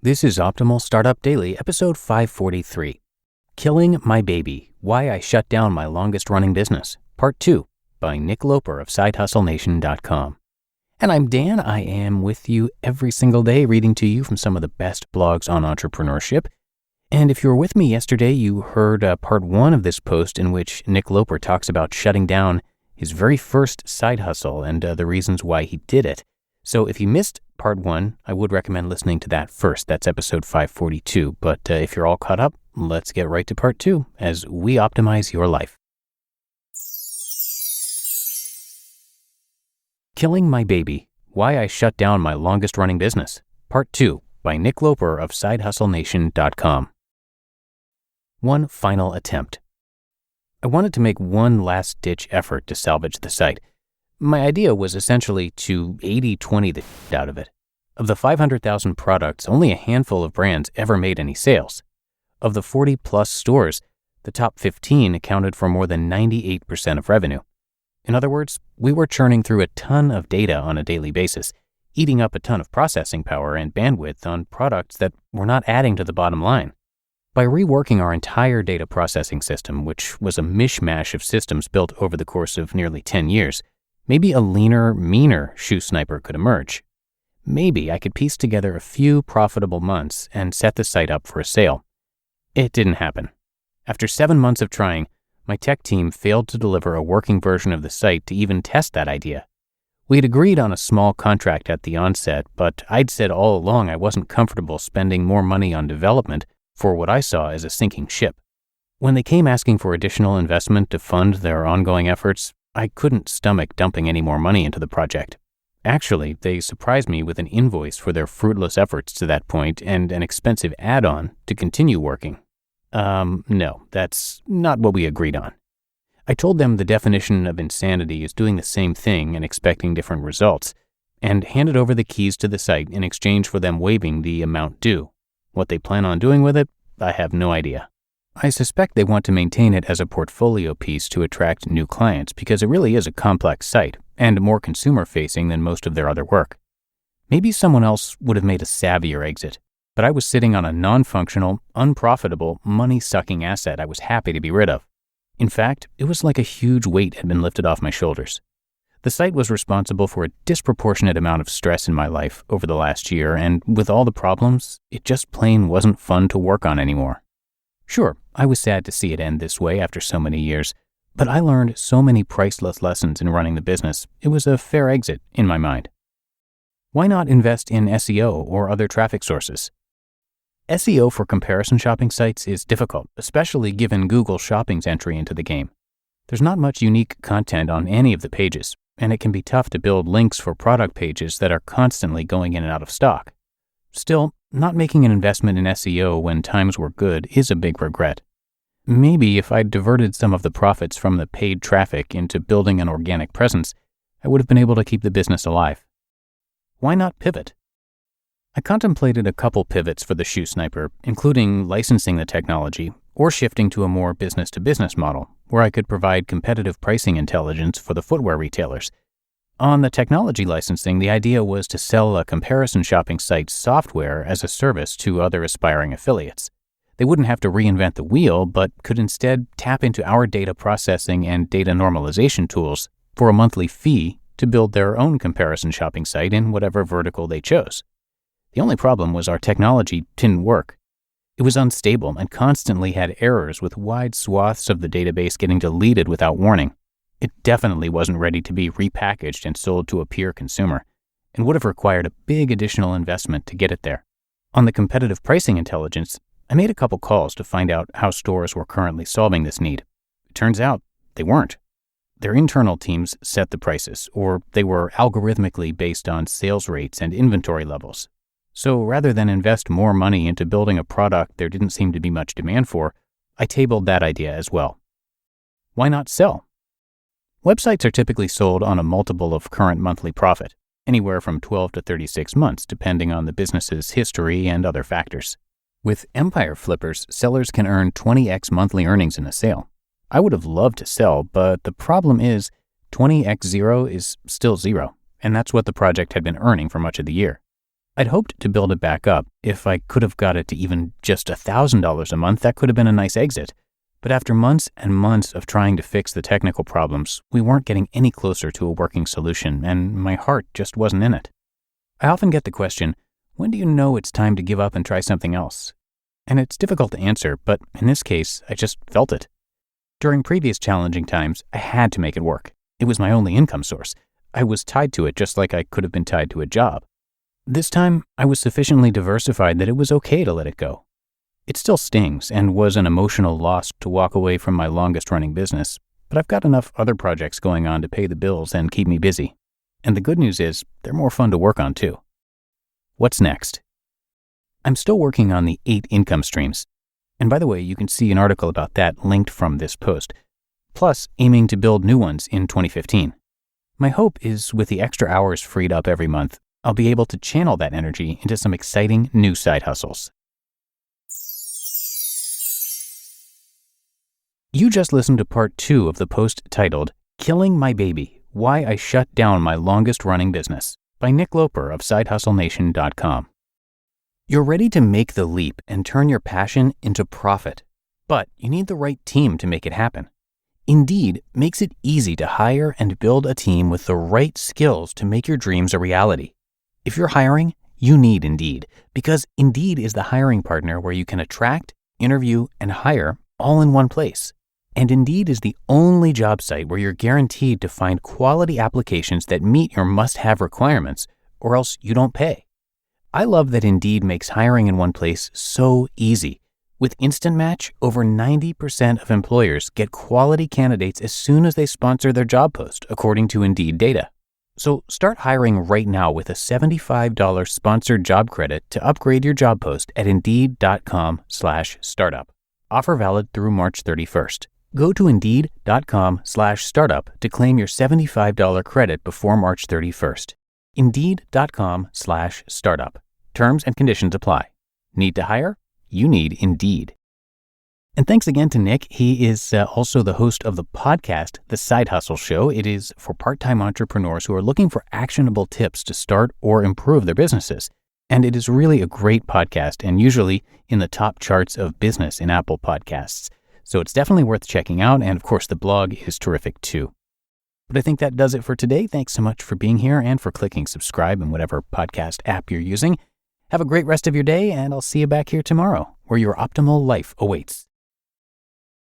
This is Optimal Startup Daily, episode 543. Killing My Baby, Why I Shut Down My Longest Running Business, Part 2, by Nick Loper of SideHustleNation.com. And I'm Dan. I am with you every single day, reading to you from some of the best blogs on entrepreneurship. And if you were with me yesterday, you heard part 1 of this post in which Nick Loper talks about shutting down his very first side hustle and the reasons why he did it. So if you missed part 1, I would recommend listening to that first. That's episode 542. But if you're all caught up, let's get right to part 2 as we optimize your life. Killing My Baby, Why I Shut Down My Longest Running Business, Part 2, by Nick Loper of SideHustleNation.com. One final attempt. I wanted to make one last-ditch effort to salvage the site. My idea was essentially to 80-20 the out of it. Of the 500,000 products, only a handful of brands ever made any sales. Of the 40-plus stores, the top 15 accounted for more than 98% of revenue. In other words, we were churning through a ton of data on a daily basis, eating up a ton of processing power and bandwidth on products that were not adding to the bottom line. By reworking our entire data processing system, which was a mishmash of systems built over the course of nearly 10 years, maybe a leaner, meaner shoe sniper could emerge. Maybe I could piece together a few profitable months and set the site up for a sale. It didn't happen. After 7 months of trying, my tech team failed to deliver a working version of the site to even test that idea. We had agreed on a small contract at the onset, but I'd said all along I wasn't comfortable spending more money on development for what I saw as a sinking ship. When they came asking for additional investment to fund their ongoing efforts, I couldn't stomach dumping any more money into the project. Actually, they surprised me with an invoice for their fruitless efforts to that point and an expensive add-on to continue working. No, that's not what we agreed on. I told them the definition of insanity is doing the same thing and expecting different results, and handed over the keys to the site in exchange for them waiving the amount due. What they plan on doing with it, I have no idea. I suspect they want to maintain it as a portfolio piece to attract new clients because it really is a complex site and more consumer-facing than most of their other work. Maybe someone else would have made a savvier exit, but I was sitting on a non-functional, unprofitable, money-sucking asset I was happy to be rid of. In fact, it was like a huge weight had been lifted off my shoulders. The site was responsible for a disproportionate amount of stress in my life over the last year, and with all the problems, it just plain wasn't fun to work on anymore. Sure, I was sad to see it end this way after so many years, but I learned so many priceless lessons in running the business, it was a fair exit in my mind. Why not invest in SEO or other traffic sources? SEO for comparison shopping sites is difficult, especially given Google Shopping's entry into the game. There's not much unique content on any of the pages, and it can be tough to build links for product pages that are constantly going in and out of stock. Still, not making an investment in SEO when times were good is a big regret. Maybe if I'd diverted some of the profits from the paid traffic into building an organic presence, I would have been able to keep the business alive. Why not pivot? I contemplated a couple pivots for the shoe sniper, including licensing the technology or shifting to a more business-to-business model, where I could provide competitive pricing intelligence for the footwear retailers. On the technology licensing, the idea was to sell a comparison shopping site software as a service to other aspiring affiliates. They wouldn't have to reinvent the wheel, but could instead tap into our data processing and data normalization tools for a monthly fee to build their own comparison shopping site in whatever vertical they chose. The only problem was our technology didn't work. It was unstable and constantly had errors, with wide swaths of the database getting deleted without warning. It definitely wasn't ready to be repackaged and sold to a peer consumer, and would have required a big additional investment to get it there. On the competitive pricing intelligence, I made a couple calls to find out how stores were currently solving this need. It turns out they weren't. Their internal teams set the prices, or they were algorithmically based on sales rates and inventory levels. So rather than invest more money into building a product there didn't seem to be much demand for, I tabled that idea as well. Why not sell? Websites are typically sold on a multiple of current monthly profit, anywhere from 12 to 36 months, depending on the business's history and other factors. With empire flippers, sellers can earn 20x monthly earnings in a sale. I would have loved to sell, but the problem is 20x 0 is still 0, and that's what the project had been earning for much of the year. I'd hoped to build it back up. If I could have got it to even just $1,000 a month, that could have been a nice exit. But after months and months of trying to fix the technical problems, we weren't getting any closer to a working solution, and my heart just wasn't in it. I often get the question, when do you know it's time to give up and try something else? And it's difficult to answer, but in this case, I just felt it. During previous challenging times, I had to make it work. It was my only income source. I was tied to it just like I could have been tied to a job. This time, I was sufficiently diversified that it was okay to let it go. It still stings and was an emotional loss to walk away from my longest-running business, but I've got enough other projects going on to pay the bills and keep me busy. And the good news is, they're more fun to work on too. What's next? I'm still working on the 8 income streams. And by the way, you can see an article about that linked from this post, plus aiming to build new ones in 2015. My hope is with the extra hours freed up every month, I'll be able to channel that energy into some exciting new side hustles. You just listened to part 2 of the post titled, Killing My Baby, Why I Shut Down My Longest Running Business by Nick Loper of SideHustleNation.com. You're ready to make the leap and turn your passion into profit, but you need the right team to make it happen. Indeed makes it easy to hire and build a team with the right skills to make your dreams a reality. If you're hiring, you need Indeed, because Indeed is the hiring partner where you can attract, interview, and hire all in one place. And Indeed is the only job site where you're guaranteed to find quality applications that meet your must-have requirements, or else you don't pay. I love that Indeed makes hiring in one place so easy. With Instant Match, over 90% of employers get quality candidates as soon as they sponsor their job post, according to Indeed data. So start hiring right now with a $75 sponsored job credit to upgrade your job post at Indeed.com/startup. Offer valid through March 31st. Go to Indeed.com/startup to claim your $75 credit before March 31st. Indeed.com/startup. Terms and conditions apply. Need to hire? You need Indeed. And thanks again to Nick. He is also the host of the podcast, The Side Hustle Show. It is for part-time entrepreneurs who are looking for actionable tips to start or improve their businesses. And it is really a great podcast and usually in the top charts of business in Apple Podcasts. So it's definitely worth checking out. And of course, the blog is terrific too. But I think that does it for today. Thanks so much for being here and for clicking subscribe in whatever podcast app you're using. Have a great rest of your day, and I'll see you back here tomorrow, where your optimal life awaits.